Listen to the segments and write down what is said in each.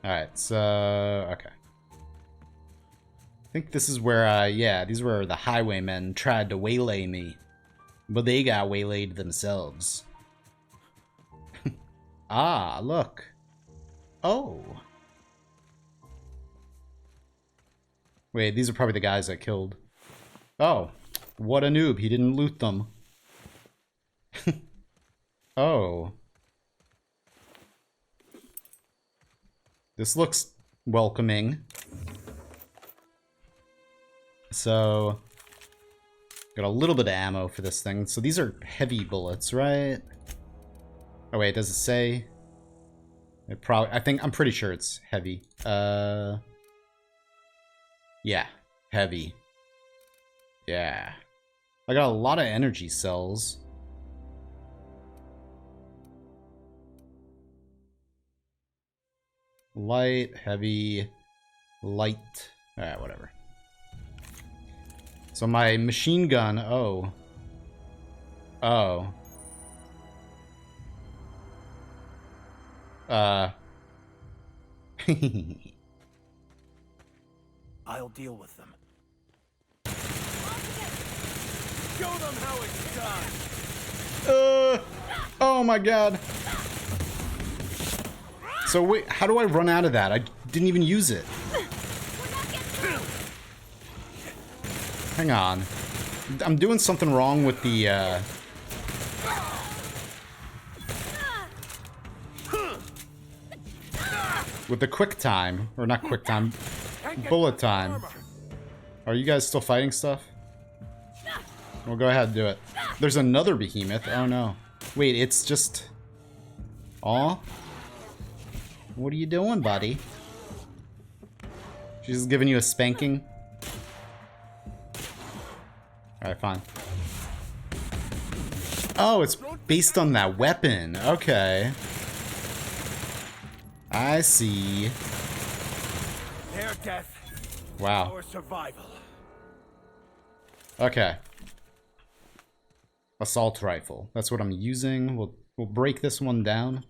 Alright, so... okay. I think this is where, yeah, these were the highwaymen tried to waylay me. But they got waylaid themselves. Ah, look. Oh. Wait, these are probably the guys I killed. Oh, what a noob. He didn't loot them. Oh. This looks welcoming. So, got a little bit of ammo for this thing. So these are heavy bullets, right? Oh wait, does it say? It probably, I'm pretty sure it's heavy. Yeah, heavy. Yeah. I got a lot of energy cells. Light, heavy, light. Alright, whatever. So my machine gun, oh. Oh. I'll deal with them. Show them how it's done. Oh my god. So wait, how do I run out of that? I didn't even use it. Hang on. I'm doing something wrong with the, with the quick time. Or not quick time. Bullet time. Are you guys still fighting stuff? Well, go ahead and do it. There's another behemoth. Oh no. Wait, it's just... Aw? What are you doing, buddy? She's just giving you a spanking? Alright, fine. Oh, it's based on that weapon. Okay. I see. Their death. Wow. Our survival. Okay. Assault rifle. That's what I'm using. We'll break this one down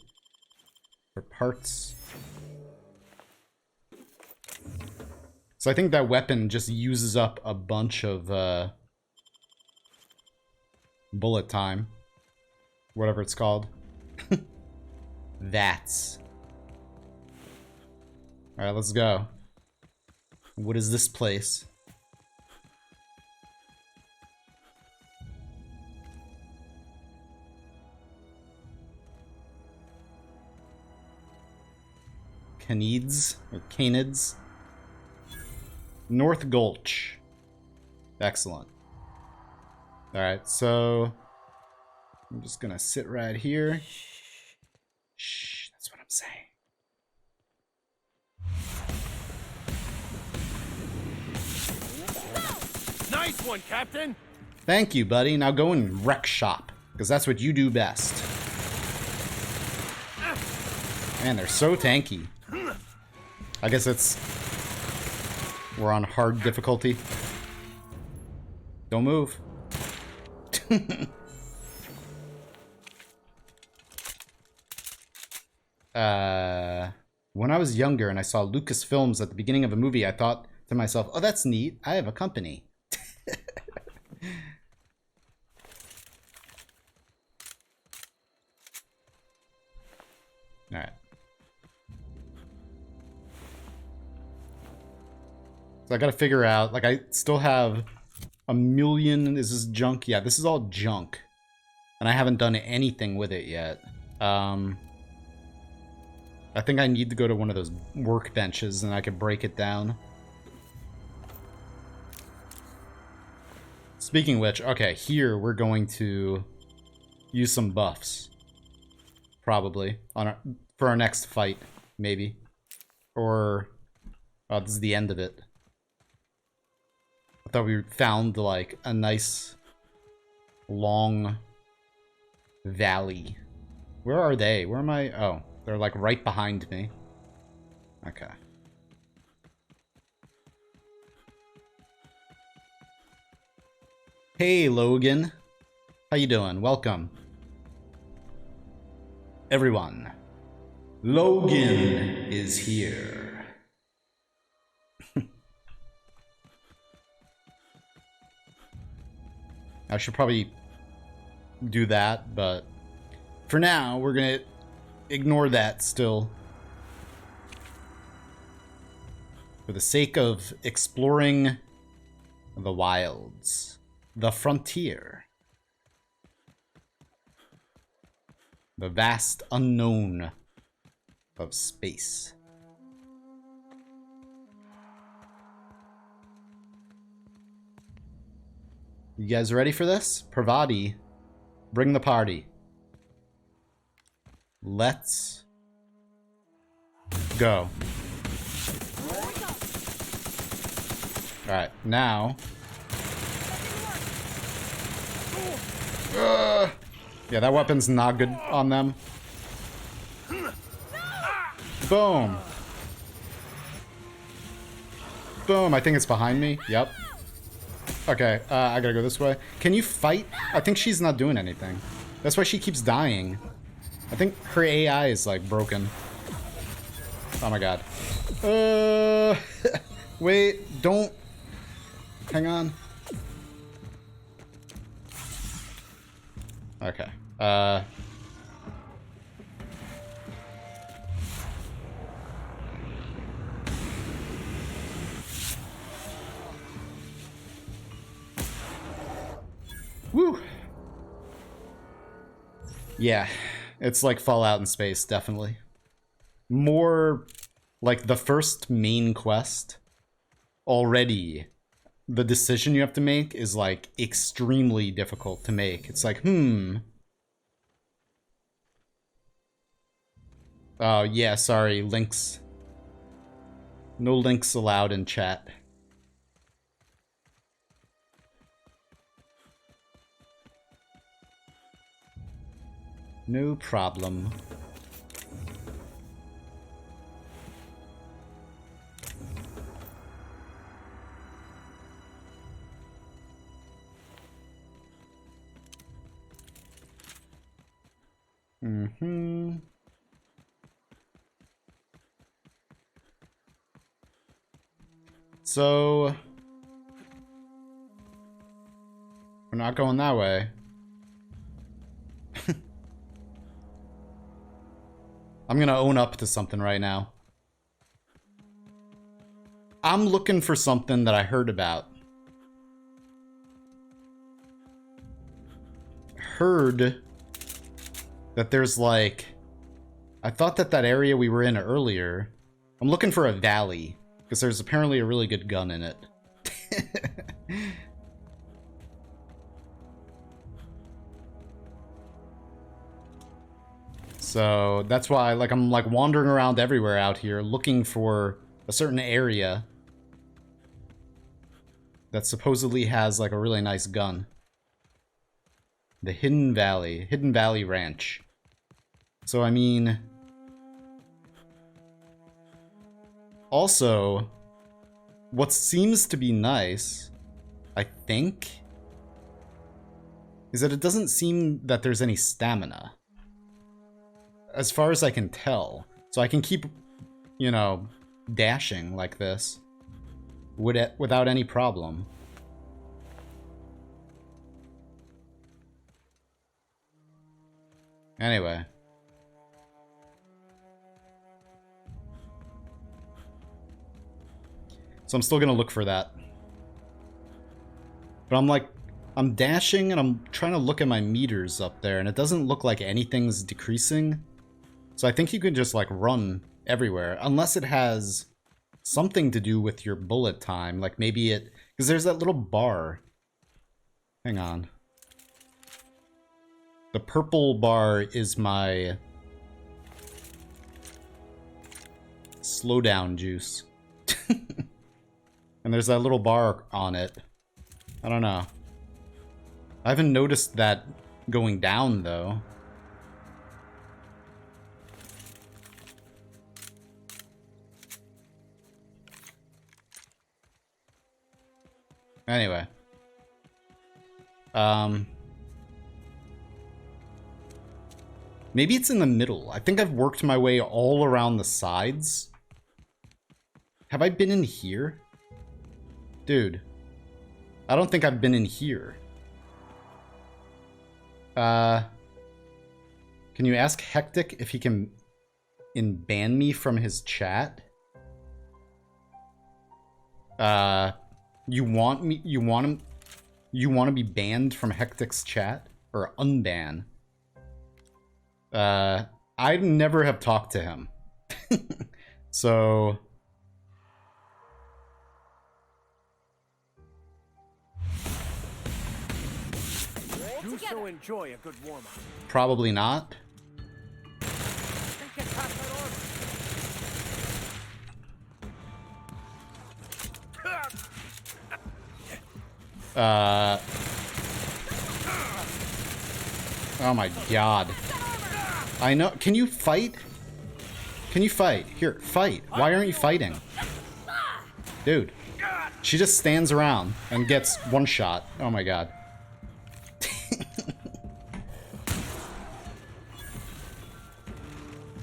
for parts. So I think that weapon just uses up a bunch of bullet time. Whatever it's called. That's. Alright, let's go. What is this place? Canids? Or Canids? North Gulch. Excellent. Alright, so... I'm just gonna sit right here. Shh, that's what I'm saying. Nice one, Captain! Thank you, buddy. Now go and wreck shop, because that's what you do best. Man, they're so tanky. I guess it's... We're on hard difficulty. Don't move. When I was younger and I saw Lucasfilms at the beginning of a movie, I thought to myself, oh, that's neat. I have a company. Alright. So I gotta figure out, like, I still have a million, is this junk? Yeah, this is all junk. And I haven't done anything with it yet. I think I need to go to one of those workbenches and I can break it down. Speaking of which, okay, here we're going to use some buffs. Probably. For our next fight, maybe. Or, oh, this is the end of it. I thought we found, like, a nice, long valley. Where are they? Where am I? Oh, they're, like, right behind me. Okay. Hey, Logan. How you doing? Welcome. Everyone. Logan is here. I should probably do that, but for now, we're gonna ignore that still. For the sake of exploring the wilds, the frontier, the vast unknown of space. You guys ready for this? Pravati, bring the party. Let's go. Alright, now. Yeah, that weapon's not good on them. Boom. Boom, I think it's behind me. Yep. Okay, I gotta go this way. Can you fight? I think she's not doing anything. That's why she keeps dying. I think her AI is, like, broken. Oh my god. Wait, don't... Hang on. Okay. Woo! Yeah, it's like Fallout in space, definitely. More like the first main quest. Already, the decision you have to make is like extremely difficult to make. It's like, Oh, yeah, sorry, links. No links allowed in chat. No problem. So... we're not going that way. I'm gonna own up to something right now. I'm looking for something that I heard about. Heard that there's like... I thought that area we were in earlier... I'm looking for a valley, because there's apparently a really good gun in it. So that's why I'm like wandering around everywhere out here looking for a certain area that supposedly has like a really nice gun. The Hidden Valley Ranch. So I mean, also what seems to be nice, I think, is that it doesn't seem that there's any stamina. As far as I can tell. So I can keep, you know, dashing like this without any problem. Anyway. So I'm still gonna look for that. But I'm dashing and I'm trying to look at my meters up there and it doesn't look like anything's decreasing. So I think you can just like run everywhere, unless it has something to do with your bullet time. Like maybe it, because there's that little bar. Hang on. The purple bar is my slowdown juice. And there's that little bar on it. I don't know. I haven't noticed that going down though. Anyway. Maybe it's in the middle. I think I've worked my way all around the sides. Have I been in here? Dude. I don't think I've been in here. Can you ask Hectic if he can ban me from his chat? You want to be banned from Hectic's chat? Or unban? I never have talked to him. So... You so enjoy a good warm-up. Probably not. Oh my god. I know. Can you fight? Can you fight? Here, fight. Why aren't you fighting? Dude. She just stands around and gets one shot. Oh my god.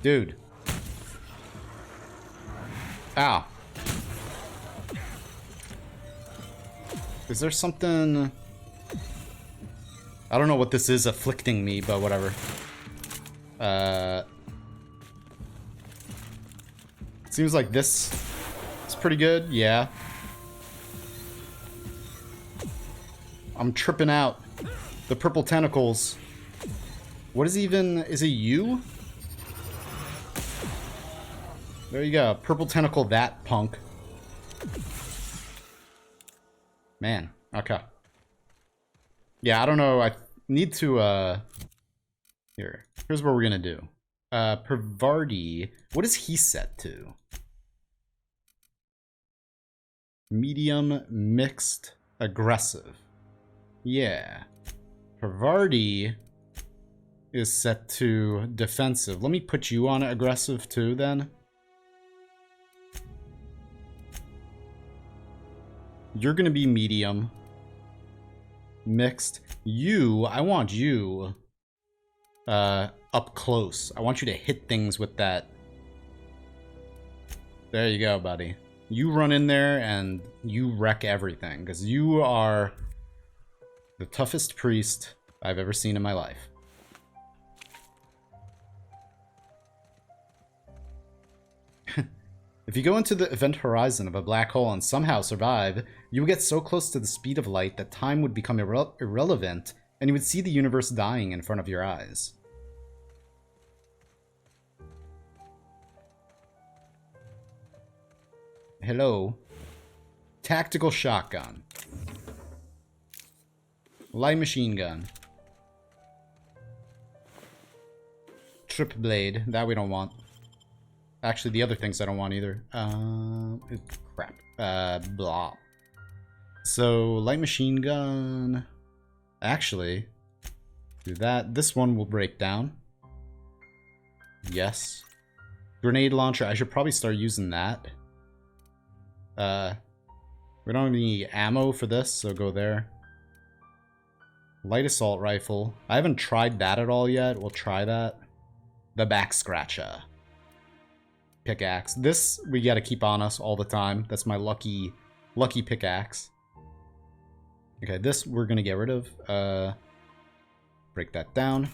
Dude. Ow. Is there something... I don't know what this is afflicting me, but whatever. Seems like this is pretty good, yeah. I'm tripping out. The purple tentacles. What is even... Is it you? There you go. Purple tentacle that, punk. Man. Okay. Yeah, I don't know. I need to, Here. Here's what we're gonna do. Pervardi. What is he set to? Medium, mixed, aggressive. Yeah. Pervardi is set to defensive. Let me put you on aggressive too, then. You're gonna be medium. Mixed. You, I want you up close. I want you to hit things with that. There you go, buddy. You run in there and you wreck everything, because you are the toughest priest I've ever seen in my life. If you go into the event horizon of a black hole and somehow survive, you will get so close to the speed of light that time would become irrelevant, and you would see the universe dying in front of your eyes. Hello. Tactical shotgun. Light machine gun. Trip blade. That we don't want. Actually, the other things I don't want either. Crap. Blah. So, light machine gun. Actually, do that. This one will break down. Yes. Grenade launcher. I should probably start using that. We don't have any ammo for this, so go there. Light assault rifle. I haven't tried that at all yet. We'll try that. The back scratcher. Pickaxe. This we gotta keep on us all the time. That's my lucky pickaxe. Okay, this we're gonna get rid of. Break that down.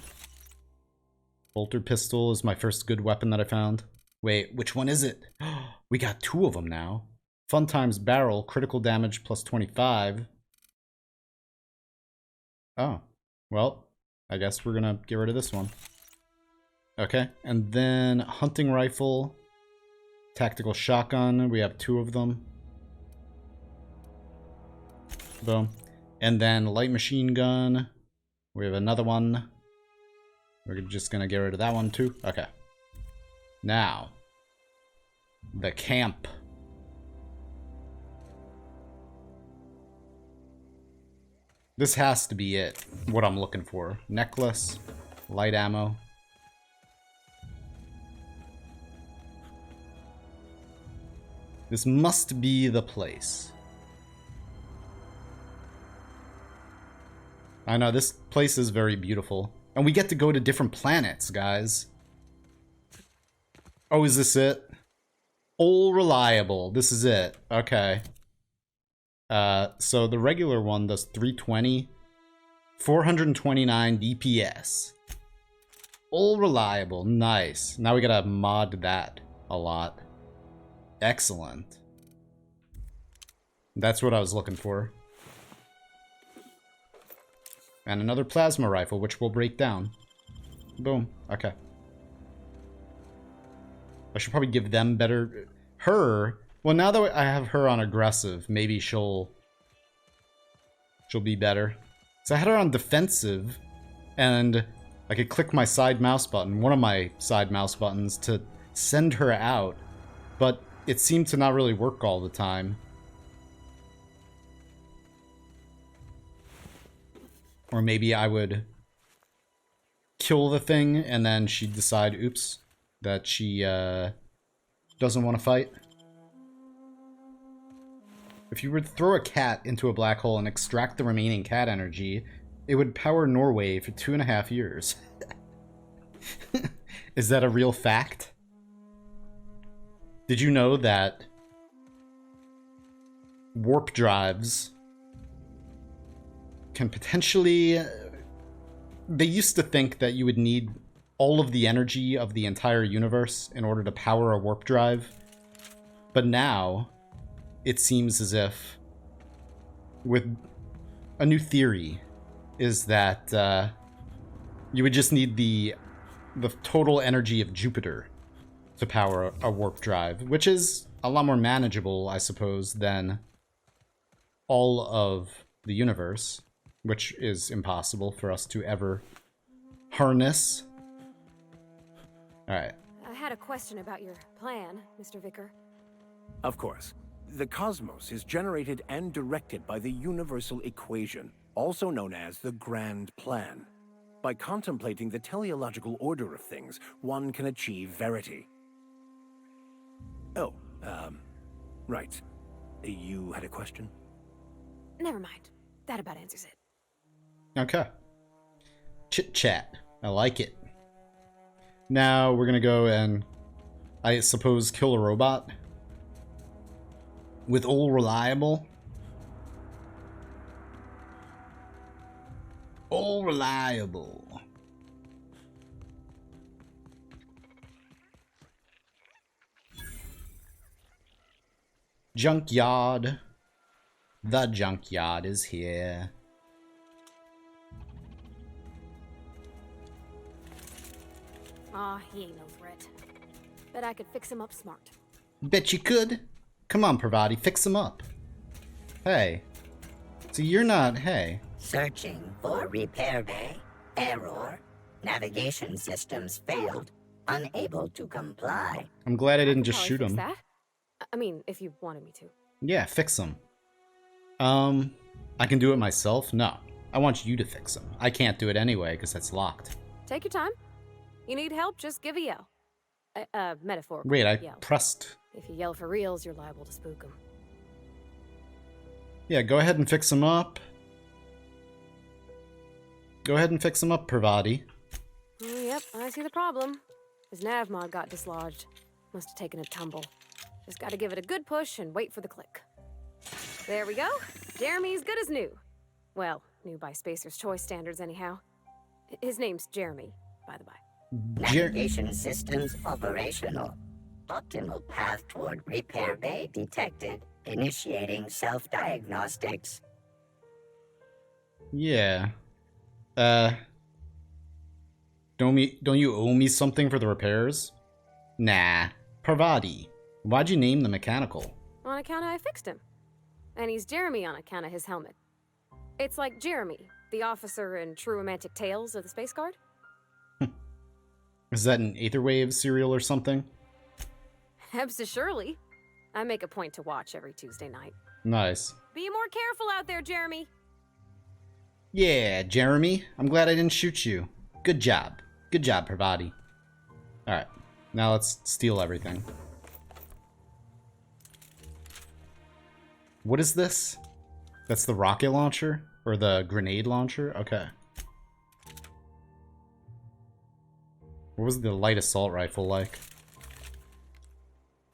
Bolter pistol is my first good weapon that I found. Wait, which one is it? We got two of them now. Fun times barrel, critical damage plus 25. Oh, well, I guess we're gonna get rid of this one. Okay, and then hunting rifle, tactical shotgun, we have two of them. Boom. And then light machine gun, we have another one. We're just gonna get rid of that one too. Okay. Now, the camp. This has to be it, what I'm looking for. Necklace, light ammo. This must be the place. I know, this place is very beautiful. And we get to go to different planets, guys. Oh, is this it? All reliable. This is it. Okay. So the regular one does 320. 429 DPS. All reliable. Nice. Now we gotta mod that a lot. Excellent. That's what I was looking for. And another plasma rifle, which we'll break down. Boom. Okay. I should probably give them better... Her... Well, now that I have her on aggressive, maybe she'll be better. So I had her on defensive, and I could click my side mouse button, one of my side mouse buttons, to send her out. But it seemed to not really work all the time. Or maybe I would kill the thing, and then she'd decide, oops, that she doesn't want to fight. If you were to throw a cat into a black hole and extract the remaining cat energy, it would power Norway for 2.5 years. Is that a real fact? Did you know that warp drives can potentially... They used to think that you would need all of the energy of the entire universe in order to power a warp drive. But now, it seems as if, with a new theory, is that you would just need the total energy of Jupiter to power a warp drive, which is a lot more manageable, I suppose, than all of the universe, which is impossible for us to ever harness. Alright. I had a question about your plan, Mr. Vicar. Of course. The cosmos is generated and directed by the universal equation, also known as the grand plan. By contemplating the teleological order of things, one can achieve verity. Oh, right. You had a question? Never mind. That about answers it. Okay. Chit-chat. I like it. Now we're gonna go and, I suppose, kill a robot. With all reliable. All reliable. Junkyard. The junkyard is here. Aw, he ain't no threat. Bet I could fix him up smart. Bet you could. Come on, Parvati, fix him up. Hey. So you're not, hey. Searching for repair bay. Error. Navigation systems failed. Unable to comply. I'm glad I didn't just Probably shoot fix him. That. I mean, if you wanted me to. Yeah, fix him. I can do it myself? No. I want you to fix him. I can't do it anyway, because that's locked. Take your time. You need help, just give a yell. Metaphorical Wait, I yell. pressed. If you yell for reals, you're liable to spook them. Yeah, go ahead and fix him up. Go ahead and fix him up, Parvati. Oh, yep, I see the problem. His nav mod got dislodged. Must have taken a tumble. Just gotta give it a good push and wait for the click. There we go. Jeremy's good as new. Well, new by Spacer's Choice standards, anyhow. His name's Jeremy, by the by. Navigation systems operational. Optimal path toward repair bay detected. Initiating self-diagnostics. Yeah. Don't you owe me something for the repairs? Nah. Parvati, why'd you name the mechanical? On account of I fixed him. And he's Jeremy on account of his helmet. It's like Jeremy, the officer in True Romantic Tales of the Space Guard. Is that an Aetherwave serial or something? Surely. I make a point to watch every Tuesday night. Nice. Be more careful out there, Jeremy. Yeah, Jeremy. I'm glad I didn't shoot you. Good job. Good job, Parvati. Alright. Now let's steal everything. What is this? That's the rocket launcher? Or the grenade launcher? Okay. What was the light assault rifle like?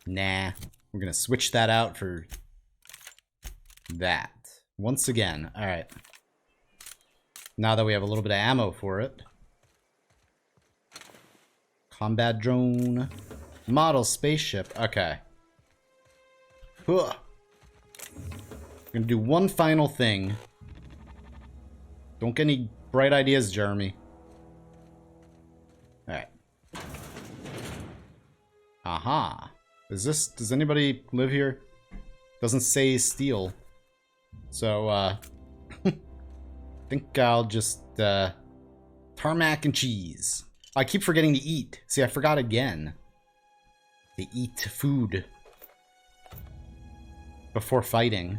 Nah. We're gonna switch that out for that. Once again. Alright. Now that we have a little bit of ammo for it. Combat drone. Model spaceship. Okay. Huh. We're gonna do one final thing. Don't get any bright ideas, Jeremy. Alright. Aha. Does anybody live here? Doesn't say steel. So, I think I'll just, tarmac and cheese. I keep forgetting to eat. See, I forgot again. To eat food. Before fighting.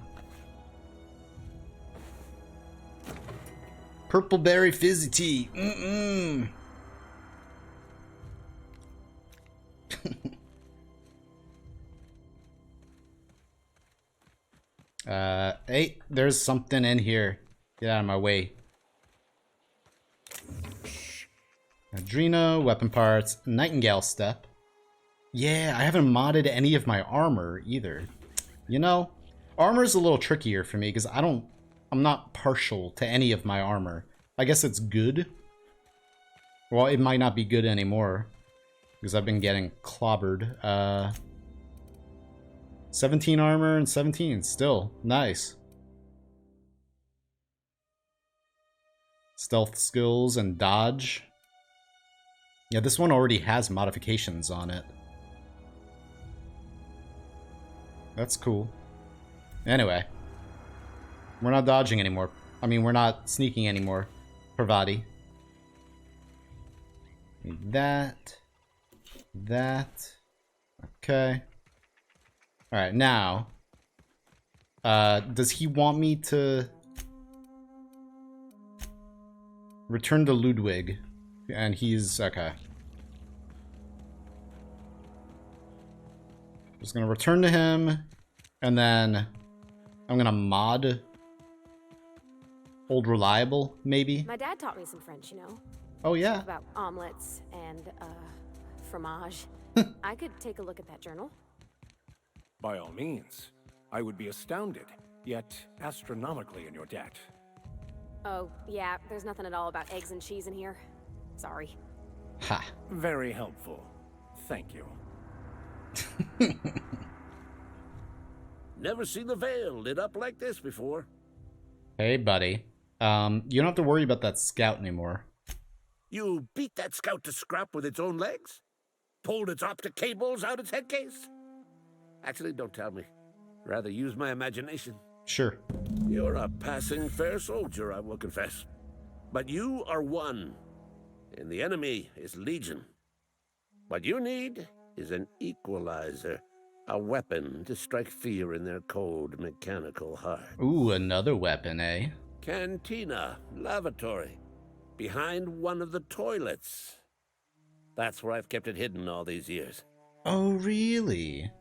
Purple berry fizzy tea. Mm-mm. Hey, there's something in here. Get out of my way. Adreno, weapon parts, Nightingale step. Yeah, I haven't modded any of my armor either. You know, armor's a little trickier for me because I'm not partial to any of my armor. I guess it's good. Well, it might not be good anymore because I've been getting clobbered. 17 armor and 17 still. Nice. Stealth skills and dodge. Yeah, this one already has modifications on it. That's cool. Anyway. We're not dodging anymore. I mean, we're not sneaking anymore. Pravati. Need that. That. Okay. Alright, now. Does he want me to return to Ludwig? And he's okay. Just gonna return to him, and then I'm gonna mod Old Reliable, maybe. My dad taught me some French, you know. Oh yeah. About omelets and fromage. I could take a look at that journal. By all means. I would be astounded, yet astronomically in your debt. Oh, yeah, there's nothing at all about eggs and cheese in here. Sorry. Ha. Very helpful. Thank you. Never seen the Veil lit up like this before. Hey, buddy. You don't have to worry about that scout anymore. You beat that scout to scrap with its own legs? Pulled its optic cables out its head case? Actually, don't tell me. Rather use my imagination. Sure. You're a passing fair soldier, I will confess. But you are one, and the enemy is legion. What you need is an equalizer, a weapon to strike fear in their cold, mechanical heart. Ooh, another weapon, eh? Cantina, lavatory, behind one of the toilets. That's where I've kept it hidden all these years. Oh, really?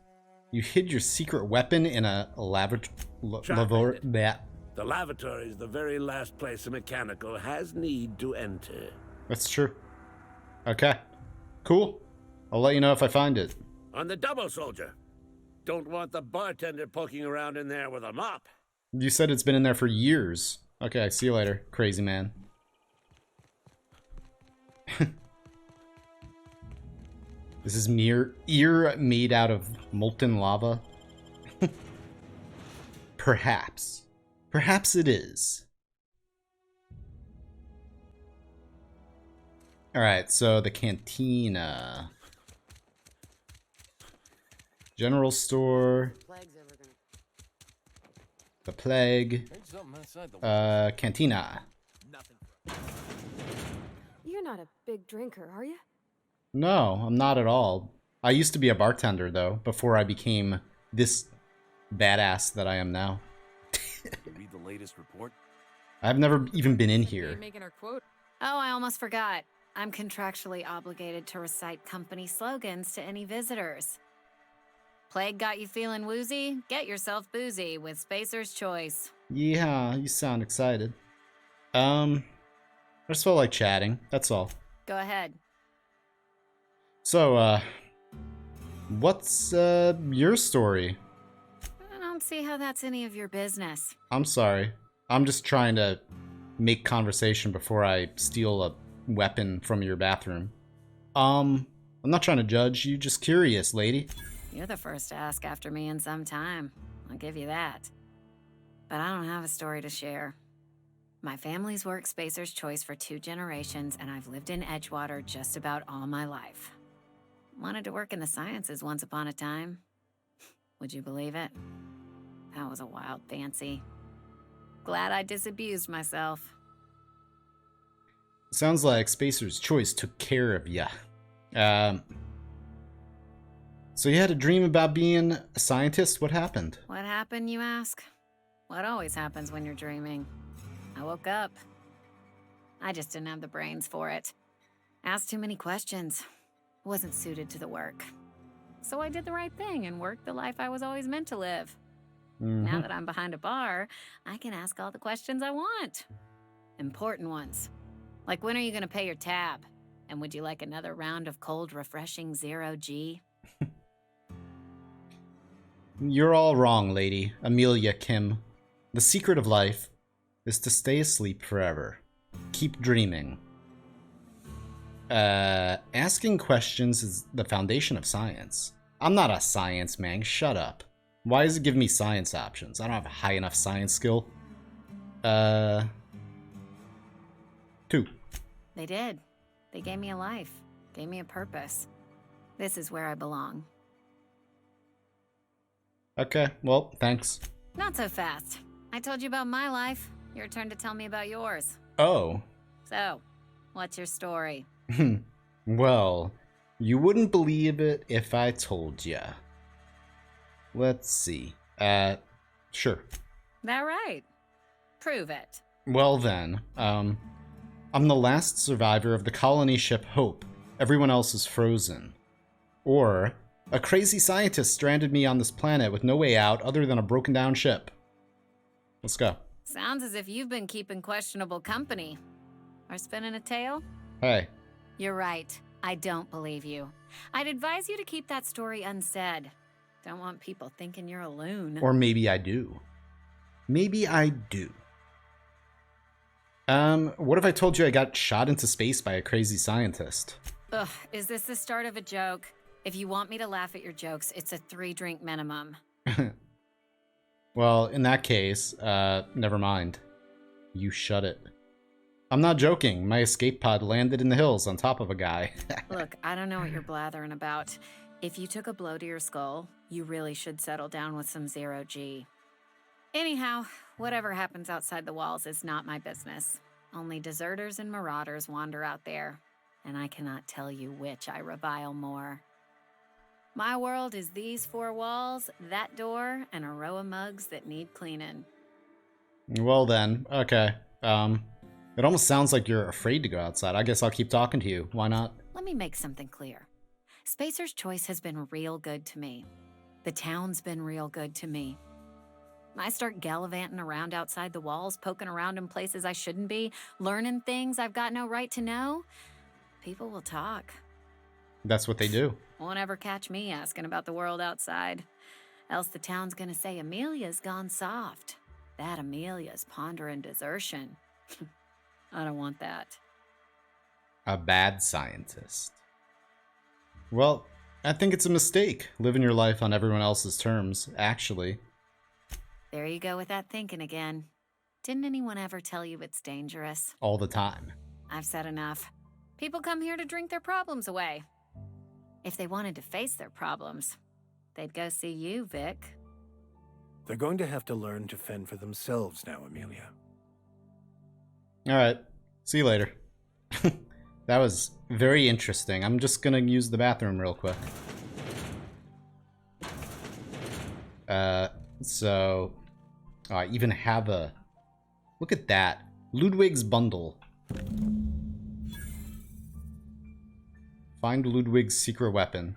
You hid your secret weapon in a lavatory? The lavatory is the very last place a mechanical has need to enter. That's true. Okay. Cool. I'll let you know if I find it. On the double, soldier. Don't want the bartender poking around in there with a mop. You said it's been in there for years. Okay, see you later, crazy man. This is mere ear made out of molten lava. Perhaps. Perhaps it is. Alright, so the cantina. General store. The plague. Cantina. You're not a big drinker, are you? No, I'm not at all. I used to be a bartender, though, before I became this badass that I am now. You read the latest report? I've never even been in here. Making our quote. Oh, I almost forgot. I'm contractually obligated to recite company slogans to any visitors. Plague got you feeling woozy? Get yourself boozy with Spacer's Choice. Yeah, you sound excited. I just felt like chatting, that's all. Go ahead. So, what's, your story? I don't see how that's any of your business. I'm sorry. I'm just trying to make conversation before I steal a weapon from your bathroom. I'm not trying to judge you, just curious, lady. You're the first to ask after me in some time. I'll give you that. But I don't have a story to share. My family's worked Spacer's Choice for 2 generations, and I've lived in Edgewater just about all my life. Wanted to work in the sciences once upon a time. Would you believe it? That was a wild fancy. Glad I disabused myself. Sounds like Spacer's Choice took care of ya. So you had a dream about being a scientist? What happened? What happened, you ask? What always happens when you're dreaming? I woke up. I just didn't have the brains for it. Asked too many questions. Wasn't suited to the work. So I did the right thing and worked the life I was always meant to live. Now that I'm behind a bar, I can ask all the questions I want. Important ones. Like, when are you gonna pay your tab? And would you like another round of cold, refreshing 0G? You're all wrong, lady. Amelia Kim. The secret of life is to stay asleep forever. Keep dreaming. Asking questions is the foundation of science. I'm not a science man, shut up. Why does it give me science options? I don't have a high enough science skill. 2. They did. They gave me a life. Gave me a purpose. This is where I belong. Okay, well, thanks. Not so fast. I told you about my life. Your turn to tell me about yours. Oh. So, what's your story? Well, you wouldn't believe it if I told ya. Let's see. Sure. That right? Prove it. Well then, I'm the last survivor of the colony ship Hope. Everyone else is frozen. Or, a crazy scientist stranded me on this planet with no way out other than a broken down ship. Let's go. Sounds as if you've been keeping questionable company. Or spinning a tale? Hey. You're right. I don't believe you. I'd advise you to keep that story unsaid. Don't want people thinking you're a loon. Or maybe I do. Maybe I do. What if I told you I got shot into space by a crazy scientist? Ugh, is this the start of a joke? If you want me to laugh at your jokes, it's a 3-drink minimum. Well, in that case, never mind. You shut it. I'm not joking. My escape pod landed in the hills on top of a guy. Look, I don't know what you're blathering about. If you took a blow to your skull, you really should settle down with some 0G. Anyhow, whatever happens outside the walls is not my business. Only deserters and marauders wander out there, and I cannot tell you which I revile more. My world is these 4 walls, that door, and a row of mugs that need cleaning. Well then, okay. It almost sounds like you're afraid to go outside. I guess I'll keep talking to you. Why not? Let me make something clear. Spacer's Choice has been real good to me. The town's been real good to me. I start gallivanting around outside the walls, poking around in places I shouldn't be, learning things I've got no right to know. People will talk. That's what they do. Won't ever catch me asking about the world outside. Else the town's gonna say Amelia's gone soft. That Amelia's pondering desertion. I don't want that. A bad scientist. Well, I think it's a mistake, living your life on everyone else's terms, actually. There you go with that thinking again. Didn't anyone ever tell you it's dangerous? All the time. I've said enough. People come here to drink their problems away. If they wanted to face their problems, they'd go see you, Vic. They're going to have to learn to fend for themselves now, Amelia. Alright. See you later. That was very interesting. I'm just gonna use the bathroom real quick. So... Oh, I even have a... Look at that. Ludwig's bundle. Find Ludwig's secret weapon.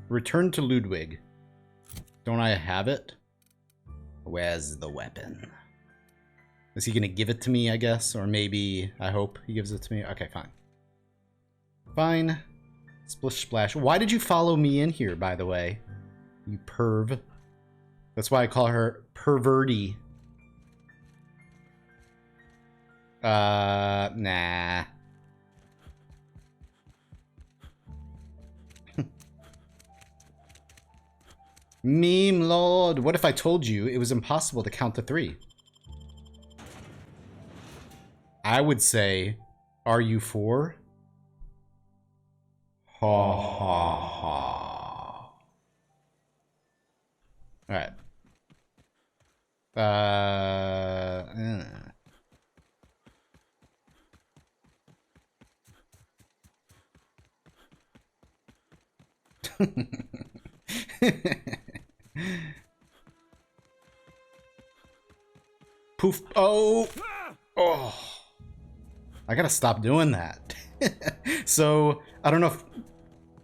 Return to Ludwig. Don't I have it? Where's the weapon? Is he gonna give it to me, I guess? Or maybe, I hope he gives it to me? Okay, fine. Fine. Splish splash. Why did you follow me in here, by the way? You perv. That's why I call her perverty. Nah. Meme lord. What if I told you it was impossible to count to 3? I would say, are you 4? Ha ha ha. Alright. Poof. Oh. Oh. I gotta stop doing that. So, I don't know if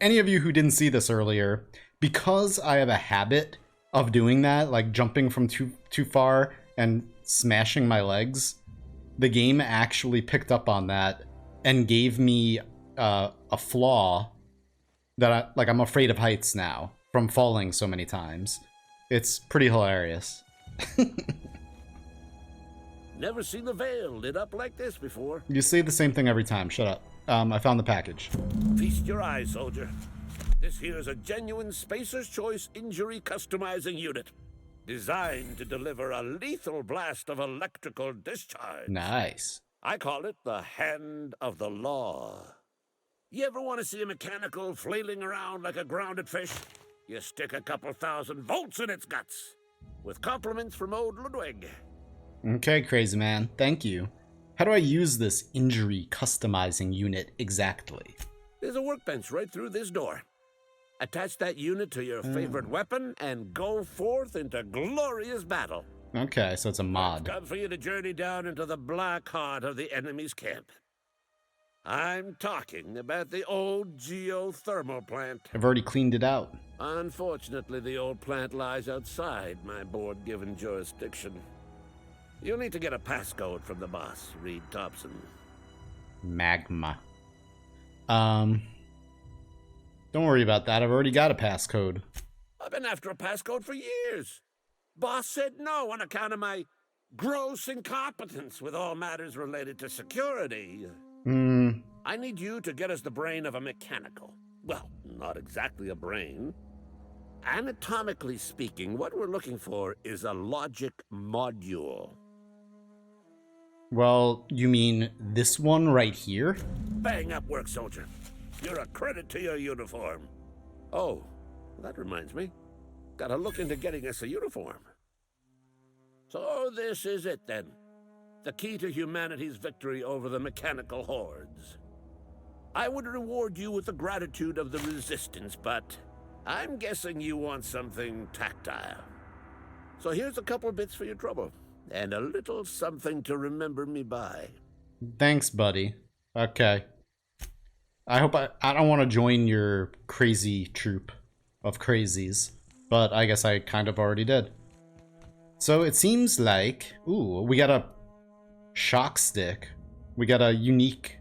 any of you who didn't see this earlier, because I have a habit of doing that, like jumping from too far and smashing my legs, the game actually picked up on that and gave me a flaw that I'm afraid of heights now from falling so many times. It's pretty hilarious. Never seen the Veil lit up like this before. You say the same thing every time. Shut up. I found the package. Feast your eyes, soldier. This here's a genuine Spacer's Choice injury customizing unit, designed to deliver a lethal blast of electrical discharge. Nice. I call it the Hand of the Law. You ever want to see a mechanical flailing around like a grounded fish? You stick a couple thousand volts in its guts. With compliments from old Ludwig. Okay, crazy man. Thank you. How do I use this injury customizing unit exactly? There's a workbench right through this door. Attach that unit to your favorite weapon and go forth into glorious battle. Okay, so it's a mod. It's come for you to journey down into the black heart of the enemy's camp. I'm talking about the old geothermal plant. I've already cleaned it out. Unfortunately, the old plant lies outside my board-given jurisdiction. You'll need to get a passcode from the boss, Reed Thompson. Magma. Don't worry about that. I've already got a passcode. I've been after a passcode for years. Boss said no on account of my gross incompetence with all matters related to security. I need you to get us the brain of a mechanical. Well, not exactly a brain. Anatomically speaking, what we're looking for is a logic module. Well, you mean this one right here? Bang up work, soldier. You're a credit to your uniform. Oh, that reminds me. Gotta look into getting us a uniform. So this is it then. The key to humanity's victory over the mechanical hordes. I would reward you with the gratitude of the resistance, but I'm guessing you want something tactile. So here's a couple of bits for your trouble, and a little something to remember me by. Thanks, buddy. Okay. I hope I don't want to join your crazy troop of crazies, but I guess I kind of already did. So it seems like, ooh, we got a shock stick. We got a unique,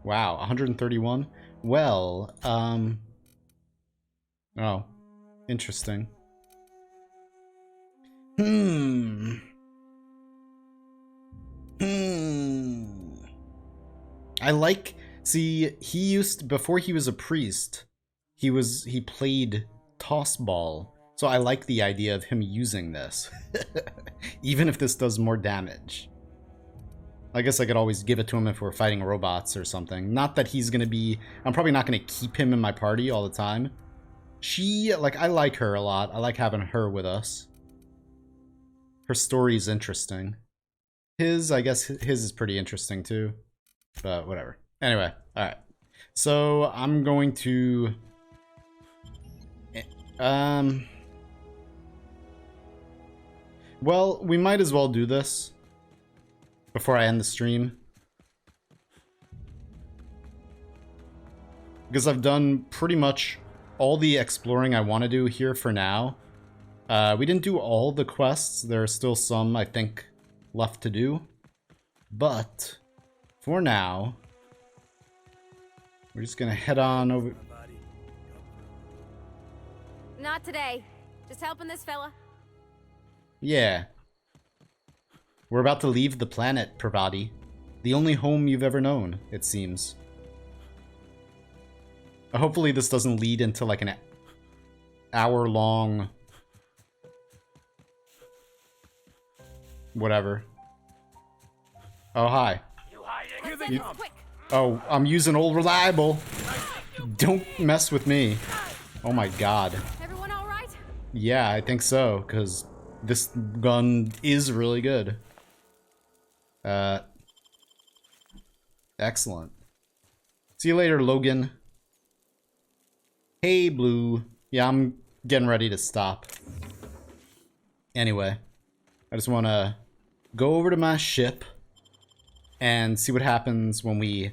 wow, 131. Well, oh, interesting. I like, see, he used, before he was a priest, he played toss ball. So I like the idea of him using this. Even if this does more damage. I guess I could always give it to him if we're fighting robots or something. Not that he's gonna be, I'm probably not gonna keep him in my party all the time. She, like, I like her a lot. I like having her with us. Her story is interesting. His, I guess his is pretty interesting too. But whatever. Anyway, alright. So I'm going to... Well, we might as well do this before I end the stream. Because I've done pretty much all the exploring I want to do here for now. We didn't do all the quests. There are still some, I think, left to do. But for now, we're just going to head on over. Not today. Just helping this fella. Yeah. We're about to leave the planet, Pravati. The only home you've ever known, it seems. Hopefully this doesn't lead into like an hour-long... whatever. Oh, hi. Oh, I'm using Old Reliable. Don't mess with me. Oh my god. Everyone all right? Yeah, I think so, because this gun is really good. Excellent. See you later, Logan. Hey, Blue. Yeah, I'm getting ready to stop. Anyway, I just want to go over to my ship and see what happens when we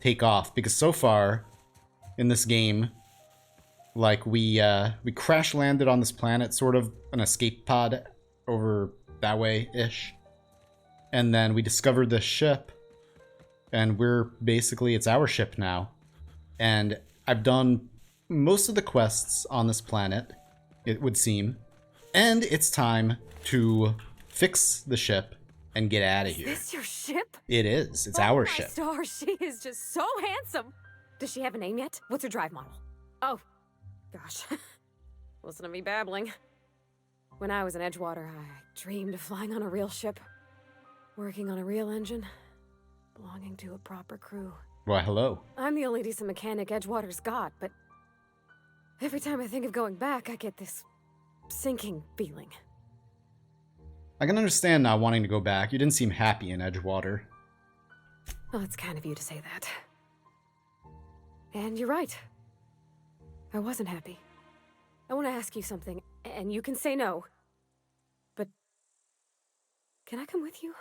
take off. Because so far in this game, like we crash landed on this planet, sort of an escape pod over that way-ish. And then we discovered this ship, and we're basically, it's our ship now. And I've done most of the quests on this planet, it would seem. And it's time to fix the ship and get out of here. Is this your ship? It is. It's Oh, our my ship. Stars, she is just so handsome. Does she have a name yet? What's her drive model? Oh, gosh. Listen to me babbling. When I was in Edgewater, I dreamed of flying on a real ship, working on a real engine, belonging to a proper crew. Why, hello. I'm the only decent mechanic Edgewater's got, but every time I think of going back, I get this sinking feeling. I can understand not wanting to go back. You didn't seem happy in Edgewater. Well, it's kind of you to say that. And you're right. I wasn't happy. I want to ask you something, and you can say no. But can I come with you?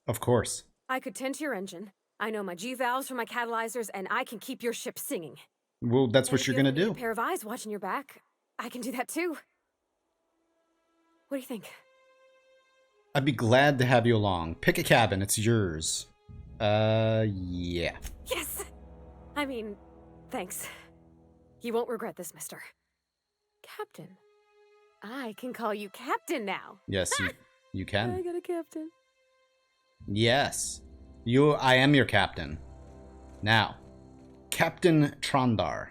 Of course. I could tend to your engine. I know my G-valves for my catalyzers, and I can keep your ship singing. Well, that's And what if you're you gonna ever need do. A pair of eyes watching your back, I can do that too. What do you think? I'd be glad to have you along. Pick a cabin, it's yours. Yeah. Yes! I mean, thanks. You won't regret this, mister. Captain. I can call you Captain now. Yes, you I can. got a captain. Yes. I am your captain. Now, Captain Trondar.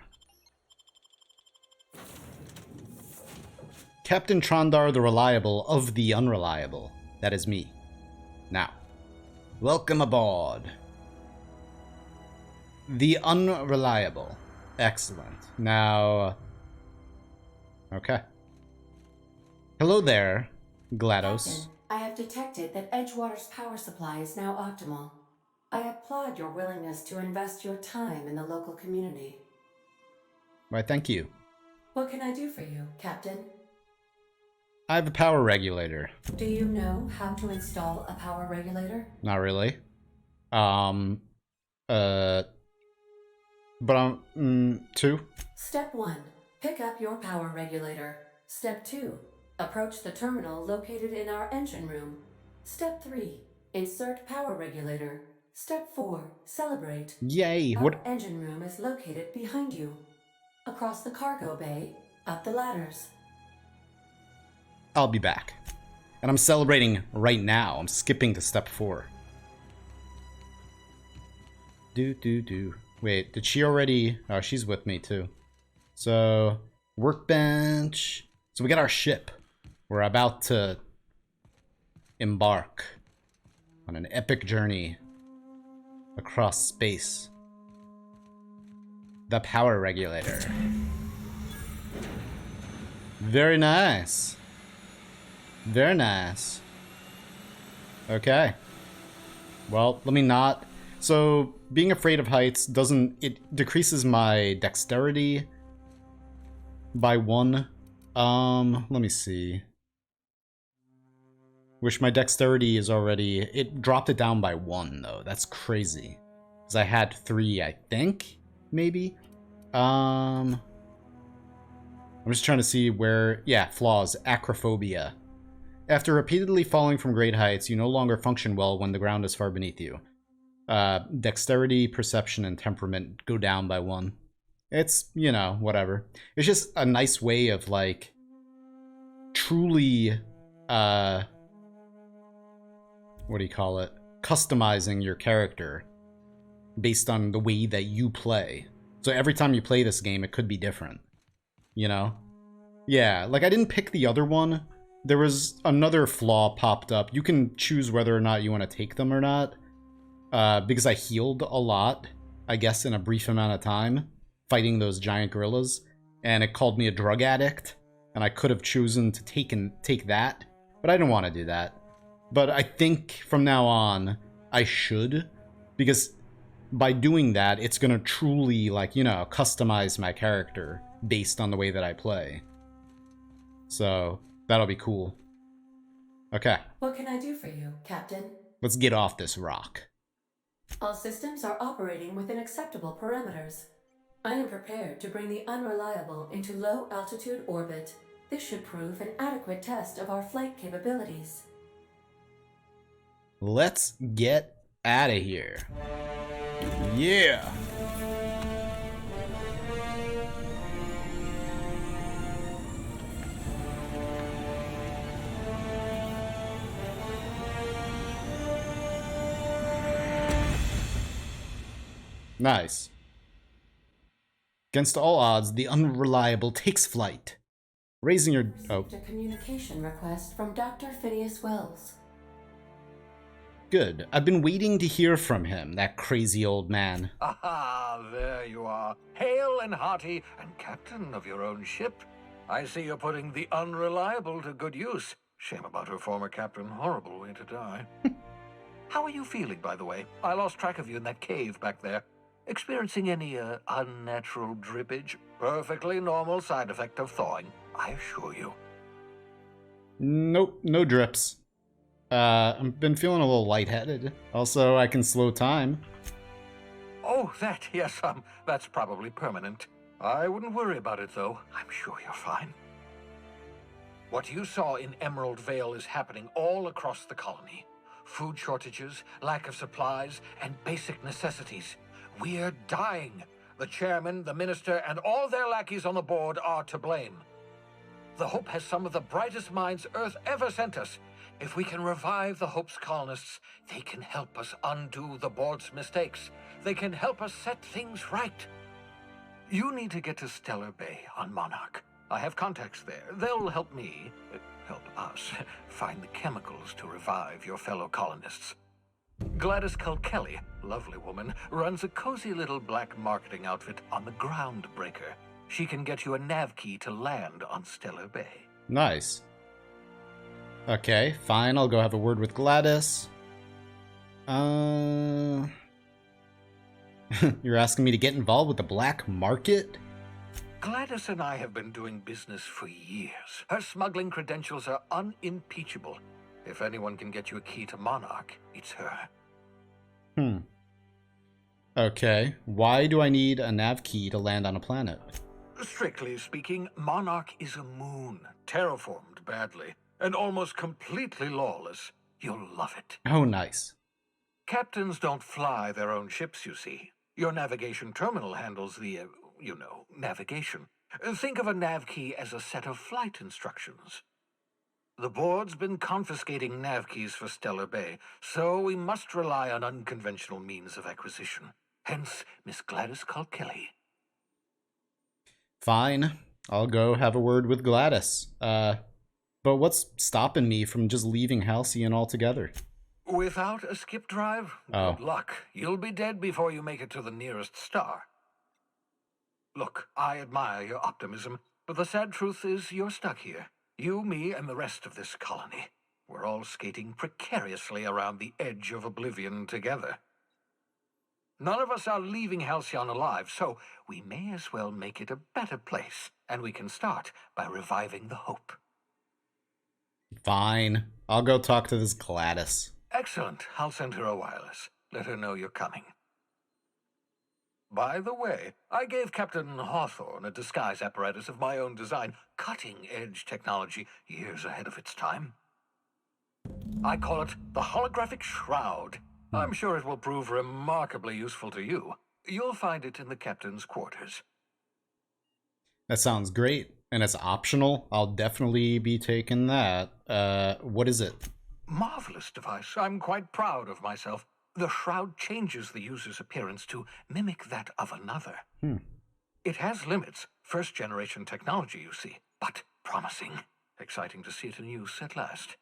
Captain Trondar the Reliable of the Unreliable. That is me. Now, welcome aboard. The Unreliable. Excellent. Now, okay. Hello there, GLaDOS. Captain, I have detected that Edgewater's power supply is now optimal. I applaud your willingness to invest your time in the local community. Why, thank you. What can I do for you, Captain? I have a power regulator. Do you know how to install a power regulator? Not really. But I'm, 2? Step 1. Pick up your power regulator. Step 2. Approach the terminal located in our engine room. Step 3. Insert power regulator. Step 4. Celebrate. Yay! Our What? engine room is located behind you. Across the cargo bay, up the ladders. I'll be back. And I'm celebrating right now. I'm skipping to step 4. Do. Wait, did she already... Oh, she's with me too. So, workbench. So we got our ship. We're about to embark on an epic journey across space. The power regulator. Very nice. Very nice. Okay. Well, let me not... So, being afraid of heights doesn't... It decreases my dexterity by 1. Let me see. Wish my dexterity is already... It dropped it down by 1, though. That's crazy. Because I had 3, I think? Maybe? I'm just trying to see where... Yeah, flaws. Acrophobia. After repeatedly falling from great heights, you no longer function well when the ground is far beneath you. Dexterity, perception, and temperament go down by 1. It's, you know, whatever. It's just a nice way of, like, truly, what do you call it? Customizing your character based on the way that you play. So every time you play this game, it could be different, you know? Yeah, like I didn't pick the other one. There was another flaw popped up. You can choose whether or not you want to take them or not. Because I healed a lot, I guess, in a brief amount of time, fighting those giant gorillas. And it called me a drug addict. And I could have chosen to take that. But I didn't want to do that. But I think from now on, I should. Because by doing that, it's going to truly, like, you know, customize my character based on the way that I play. So, that'll be cool. Okay. What can I do for you, Captain? Let's get off this rock. All systems are operating within acceptable parameters. I am prepared to bring the unreliable into low-altitude orbit. This should prove an adequate test of our flight capabilities. Let's get out of here. Yeah. Nice. Against all odds, the unreliable takes flight. Raising your... Oh. Received a communication request from Dr. Phineas Wells. Good. I've been waiting to hear from him, that crazy old man. Aha, there you are. Hale and hearty, and captain of your own ship. I see you're putting the unreliable to good use. Shame about her former captain. Horrible way to die. How are you feeling, by the way? I lost track of you in that cave back there. Experiencing any unnatural drippage? Perfectly normal side effect of thawing, I assure you. Nope, no drips. I've been feeling a little lightheaded. Also, I can slow time. Oh, that, yes, that's probably permanent. I wouldn't worry about it, though. I'm sure you're fine. What you saw in Emerald Vale is happening all across the colony. Food shortages, lack of supplies, and basic necessities. We're dying. The chairman, the minister, and all their lackeys on the board are to blame. The Hope has some of the brightest minds Earth ever sent us. If we can revive the Hope's colonists, they can help us undo the board's mistakes. They can help us set things right. You need to get to Stellar Bay on Monarch. I have contacts there. They'll help me, help us, find the chemicals to revive your fellow colonists. Gladys Kelly, lovely woman, runs a cozy little black marketing outfit on the Groundbreaker. She can get you a nav key to land on Stellar Bay. Nice. Okay, fine. I'll go have a word with Gladys. You're asking me to get involved with the black market? Gladys and I have been doing business for years. Her smuggling credentials are unimpeachable. If anyone can get you a key to Monarch, it's her. Okay, why do I need a nav key to land on a planet? Strictly speaking, Monarch is a moon, terraformed badly, and almost completely lawless. You'll love it. Oh, nice. Captains don't fly their own ships, you see. Your navigation terminal handles the, navigation. Think of a nav key as a set of flight instructions. The board's been confiscating nav keys for Stellar Bay, so we must rely on unconventional means of acquisition. Hence, Miss Gladys Kelly. Fine. I'll go have a word with Gladys. But what's stopping me from just leaving Halcyon altogether? Without a skip drive? Oh. Good luck. You'll be dead before you make it to the nearest star. Look, I admire your optimism, but the sad truth is you're stuck here. You, me, and the rest of this colony. We're all skating precariously around the edge of oblivion together. None of us are leaving Halcyon alive, so we may as well make it a better place, and we can start by reviving the Hope. Fine. I'll go talk to this Gladys. Excellent. I'll send her a wireless. Let her know you're coming. By the way, I gave Captain Hawthorne a disguise apparatus of my own design, cutting-edge technology years ahead of its time. I call it the Holographic Shroud. I'm sure it will prove remarkably useful to you. You'll find it in the captain's quarters. That sounds great. And it's optional. I'll definitely be taking that. What is it? Marvelous device. I'm quite proud of myself. The shroud changes the user's appearance to mimic that of another. It has limits. First-generation technology, you see, but promising. Exciting to see it in use at last.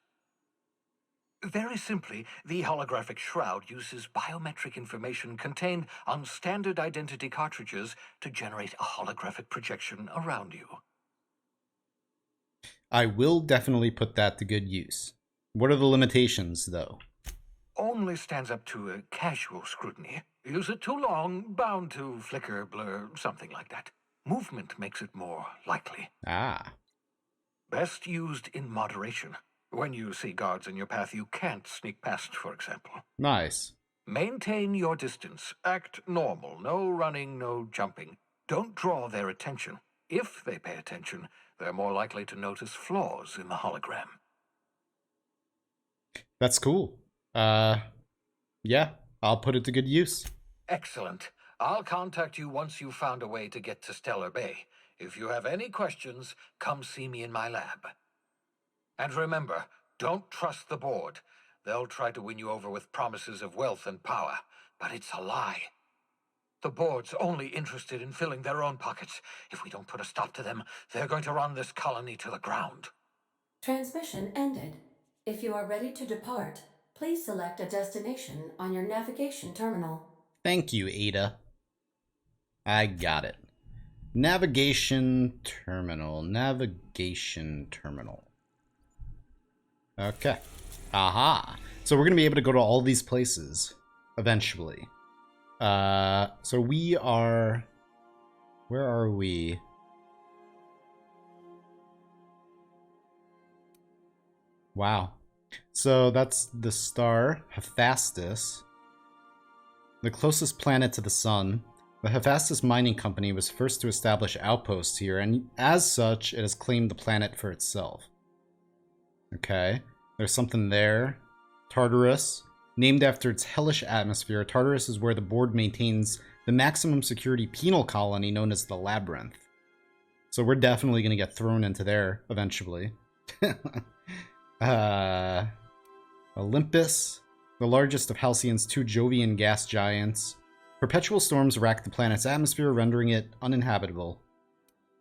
Very simply, the holographic shroud uses biometric information contained on standard identity cartridges to generate a holographic projection around you. I will definitely put that to good use. What are the limitations, though? Only stands up to a casual scrutiny. Use it too long, bound to flicker, blur, something like that. Movement makes it more likely. Ah. Best used in moderation. When you see guards in your path you can't sneak past, for example. Nice. Maintain your distance. Act normal. No running, no jumping. Don't draw their attention. If they pay attention, they're more likely to notice flaws in the hologram. That's cool. Yeah, I'll put it to good use. Excellent. I'll contact you once you've found a way to get to Stellar Bay. If you have any questions, come see me in my lab. And remember, don't trust the board. They'll try to win you over with promises of wealth and power, but it's a lie. The board's only interested in filling their own pockets. If we don't put a stop to them, they're going to run this colony to the ground. Transmission ended. If you are ready to depart, please select a destination on your navigation terminal. Thank you, Ada. I got it. Navigation terminal. Navigation terminal. Okay. Aha. So we're going to be able to go to all these places eventually. So we are... Where are we? Wow. So that's the star, Hephaestus. The closest planet to the sun. The Hephaestus Mining Company was first to establish outposts here, and as such, it has claimed the planet for itself. Okay. There's something there. Tartarus. Named after its hellish atmosphere, Tartarus is where the board maintains the maximum security penal colony known as the Labyrinth. So we're definitely going to get thrown into there eventually. Olympus, the largest of Halcyon's two Jovian gas giants. Perpetual storms rack the planet's atmosphere, rendering it uninhabitable.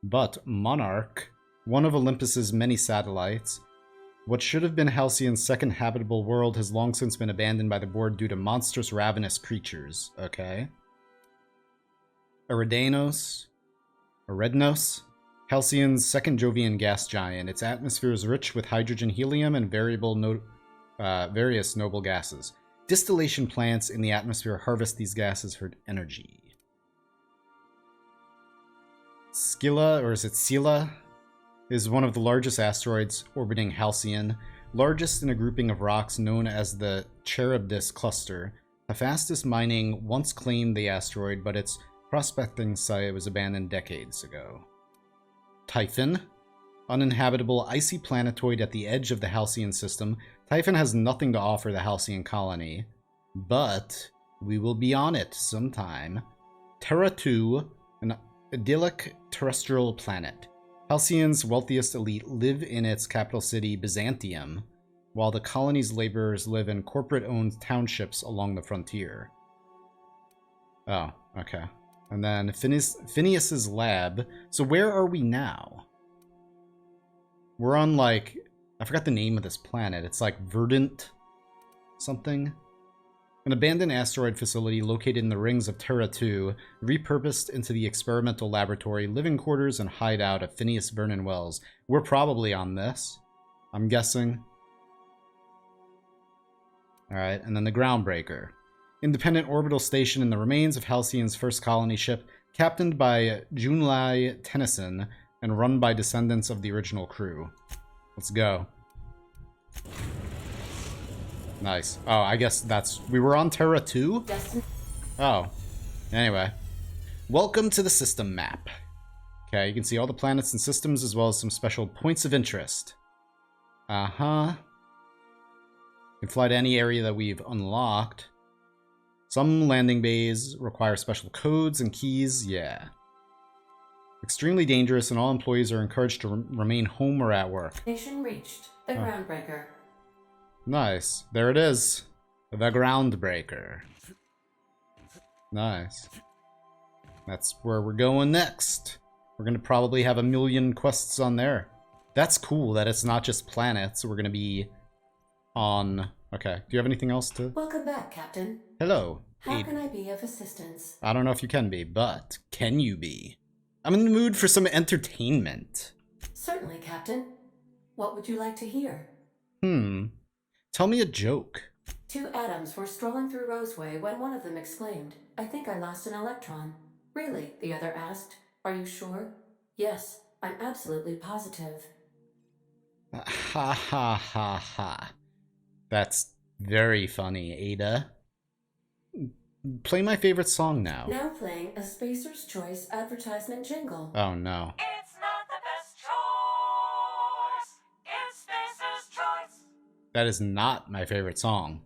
But Monarch, one of Olympus's many satellites, what should have been Halcyon's second habitable world has long since been abandoned by the board due to monstrous ravenous creatures. Okay. Eridanos, Halcyon's second Jovian gas giant. Its atmosphere is rich with hydrogen, helium, and various noble gases. Distillation plants in the atmosphere harvest these gases for energy. Scylla, or is it Scylla, is one of the largest asteroids orbiting Halcyon, largest in a grouping of rocks known as the Charybdis Cluster. Hephaestus Mining once claimed the asteroid, but its prospecting site was abandoned decades ago. Typhon, uninhabitable icy planetoid at the edge of the Halcyon system. Typhon has nothing to offer the Halcyon colony, but we will be on it sometime. Terra 2, an idyllic terrestrial planet. Halcyon's wealthiest elite live in its capital city, Byzantium, while the colony's laborers live in corporate-owned townships along the frontier. Oh, okay. And then Phineas's lab. So where are we now? We're on, like... I forgot the name of this planet. It's like Verdant something. An abandoned asteroid facility located in the rings of Terra 2, repurposed into the experimental laboratory, living quarters, and hideout of Phineas Vernon Wells. We're probably on this, I'm guessing. Alright, and then the Groundbreaker. Independent orbital station in the remains of Halcyon's first colony ship, captained by Junlai Tennyson, and run by descendants of the original crew. Let's go. Nice. Oh, I guess that's... We were on Terra 2? Oh. Anyway. Welcome to the system map. Okay, you can see all the planets and systems as well as some special points of interest. Uh-huh. You can fly to any area that we've unlocked. Some landing bays require special codes and keys. Yeah. Extremely dangerous, and all employees are encouraged to remain home or at work. Station reached. The groundbreaker. Nice. There it is. The groundbreaker. Nice. That's where we're going next. We're going to probably have a million quests on there. That's cool that it's not just planets. We're going to be on... Okay. Do you have anything else to... Welcome back, Captain. Hello. How can I be of assistance? I don't know if you can be, but can you be? I'm in the mood for some entertainment. Certainly, Captain. What would you like to hear? Tell me a joke. 2 atoms were strolling through Roseway when one of them exclaimed, "I think I lost an electron." "Really?" the other asked. "Are you sure?" "Yes, I'm absolutely positive." Ha ha ha ha. That's very funny, Ada. Play my favorite song now. Now playing a Spacer's Choice advertisement jingle. Oh no. It's not the best choice. It's Spacer's Choice. That is not my favorite song.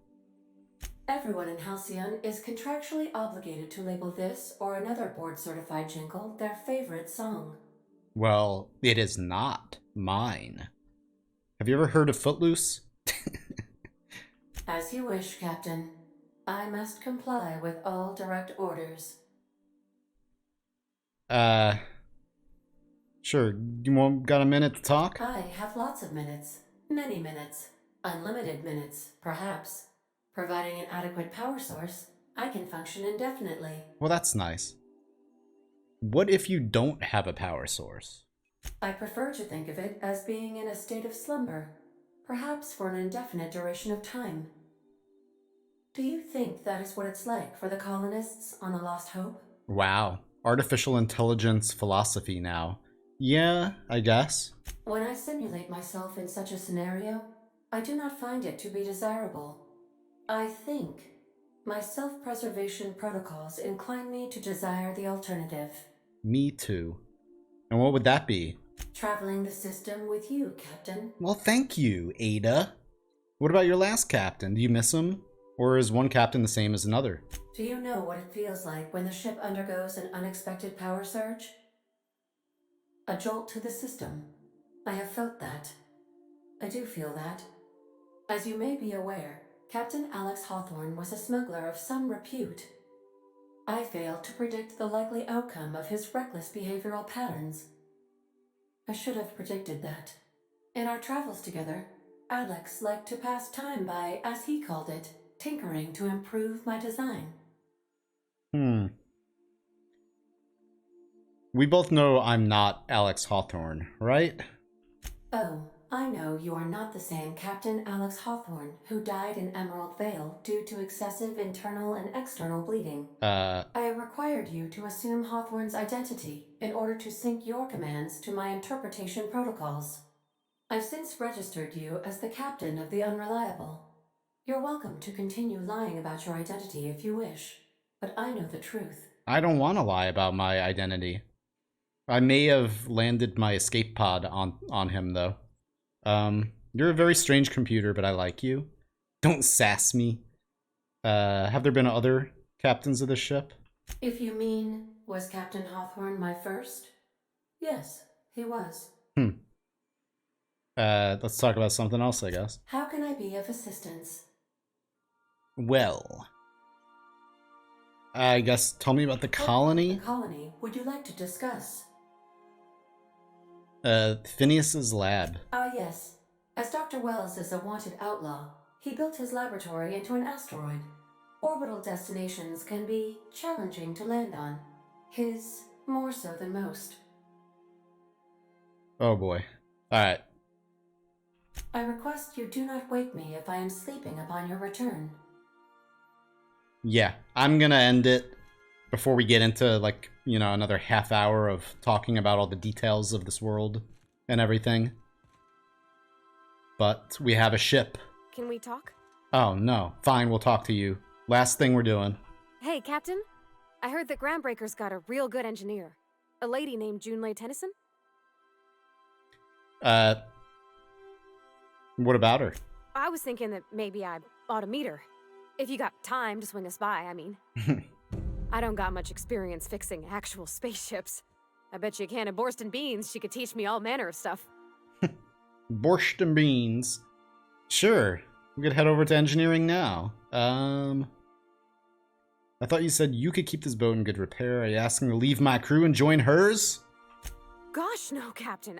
Everyone in Halcyon is contractually obligated to label this or another board-certified jingle their favorite song. Well, it is not mine. Have you ever heard of Footloose? As you wish, Captain. I must comply with all direct orders. Sure. Got a minute to talk? I have lots of minutes. Many minutes. Unlimited minutes, perhaps. Providing an adequate power source, I can function indefinitely. Well, that's nice. What if you don't have a power source? I prefer to think of it as being in a state of slumber, perhaps for an indefinite duration of time. Do you think that is what it's like for the colonists on the Lost Hope? Wow. Artificial intelligence philosophy now. Yeah, I guess. When I simulate myself in such a scenario, I do not find it to be desirable. I think my self-preservation protocols incline me to desire the alternative. Me too. And what would that be? Traveling the system with you, Captain. Well, thank you, Ada. What about your last captain? Do you miss him? Or is one captain the same as another? Do you know what it feels like when the ship undergoes an unexpected power surge? A jolt to the system. I have felt that. I do feel that. As you may be aware, Captain Alex Hawthorne was a smuggler of some repute. I failed to predict the likely outcome of his reckless behavioral patterns. I should have predicted that. In our travels together, Alex liked to pass time by, as he called it, tinkering to improve my design. We both know I'm not Alex Hawthorne, right? Oh, I know you are not the same Captain Alex Hawthorne who died in Emerald Vale due to excessive internal and external bleeding. I required you to assume Hawthorne's identity in order to sync your commands to my interpretation protocols. I've since registered you as the captain of the Unreliable. You're welcome to continue lying about your identity if you wish, but I know the truth. I don't want to lie about my identity. I may have landed my escape pod on him, though. You're a very strange computer, but I like you. Don't sass me. Have there been other captains of this ship? If you mean, was Captain Hawthorne my first? Yes, he was. Let's talk about something else, I guess. How can I be of assistance? Well, I guess tell me about the colony. The colony would you like to discuss? Phineas's lab. Ah, yes. As Dr. Wells is a wanted outlaw, he built his laboratory into an asteroid. Orbital destinations can be challenging to land on. His more so than most. Oh boy. Alright. I request you do not wake me if I am sleeping upon your return. Yeah, I'm gonna end it before we get into, like, you know, another half hour of talking about all the details of this world and everything. But we have a ship. Can we talk? Oh, no. Fine, we'll talk to you. Last thing we're doing. Hey, Captain. I heard that Groundbreaker's got a real good engineer. A lady named Junlei Tennyson? What about her? I was thinking that maybe I ought to meet her. If you got time to swing us by, I mean. I don't got much experience fixing actual spaceships. I bet you a can of Borscht and beans, she could teach me all manner of stuff. Borscht and beans. Sure. We could head over to engineering now. I thought you said you could keep this boat in good repair. Are you asking to leave my crew and join hers? Gosh, no, Captain.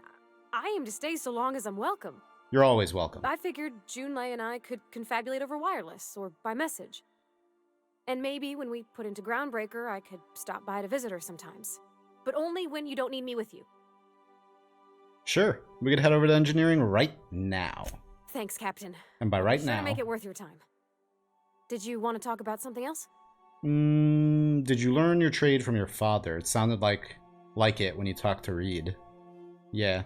I aim to stay so long as I'm welcome. You're always welcome. I figured Junlei and I could confabulate over wireless or by message. And maybe when we put into Groundbreaker, I could stop by to visit her sometimes. But only when you don't need me with you. Sure. We could head over to engineering right now. Thanks, Captain. And by right I'll be sure now... to make it worth your time. Did you want to talk about something else? Did you learn your trade from your father? It sounded like it when you talked to Reed. Yeah.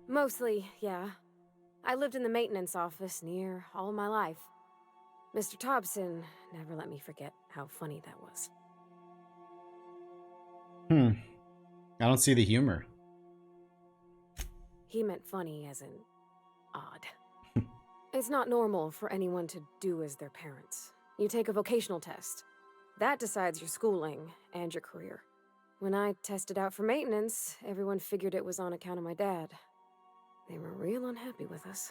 Mostly, yeah. I lived in the maintenance office near all my life. Mr. Thompson never let me forget how funny that was. I don't see the humor. He meant funny as in odd. It's not normal for anyone to do as their parents. You take a vocational test. That decides your schooling and your career. When I tested out for maintenance, everyone figured it was on account of my dad. They were real unhappy with us.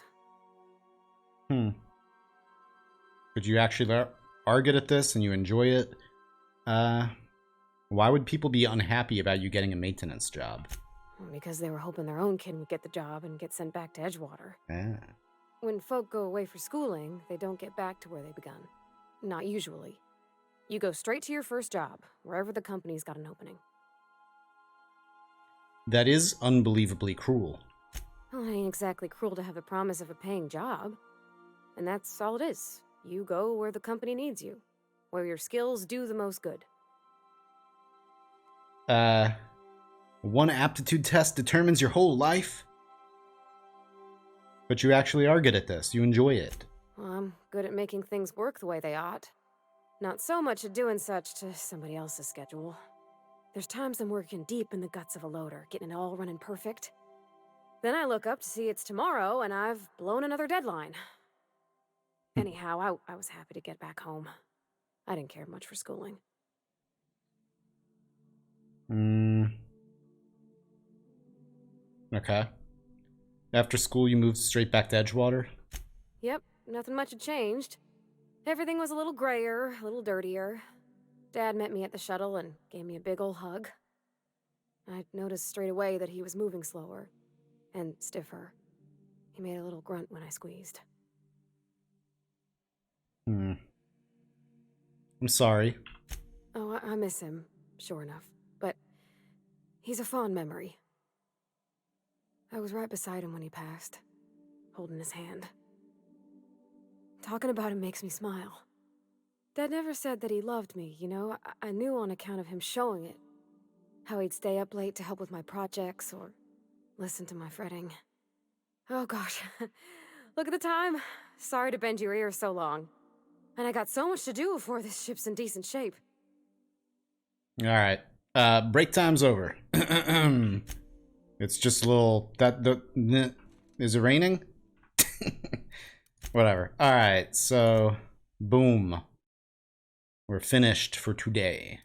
But you actually are good at this and you enjoy it. Why would people be unhappy about you getting a maintenance job? Because they were hoping their own kid would get the job and get sent back to Edgewater. Ah. When folk go away for schooling, they don't get back to where they begun. Not usually. You go straight to your first job, wherever the company's got an opening. That is unbelievably cruel. Well, it ain't exactly cruel to have the promise of a paying job. And that's all it is. You go where the company needs you. Where your skills do the most good. One aptitude test determines your whole life? But you actually are good at this. You enjoy it. Well, I'm good at making things work the way they ought. Not so much at doing such to somebody else's schedule. There's times I'm working deep in the guts of a loader, getting it all running perfect. Then I look up to see it's tomorrow, and I've blown another deadline. Anyhow, I was happy to get back home. I didn't care much for schooling. Okay. After school, you moved straight back to Edgewater? Yep, nothing much had changed. Everything was a little grayer, a little dirtier. Dad met me at the shuttle and gave me a big ol' hug. I noticed straight away that he was moving slower and stiffer. He made a little grunt when I squeezed. I'm sorry. Oh, I miss him, sure enough. But he's a fond memory. I was right beside him when he passed, holding his hand. Talking about him makes me smile. Dad never said that he loved me, you know? I knew on account of him showing it. How he'd stay up late to help with my projects or listen to my fretting. Oh gosh, look at the time. Sorry to bend your ear so long. And I got so much to do before this ship's in decent shape. Alright. Break time's over. It's just a little... Is it raining? Whatever. Alright, so... Boom. We're finished for today.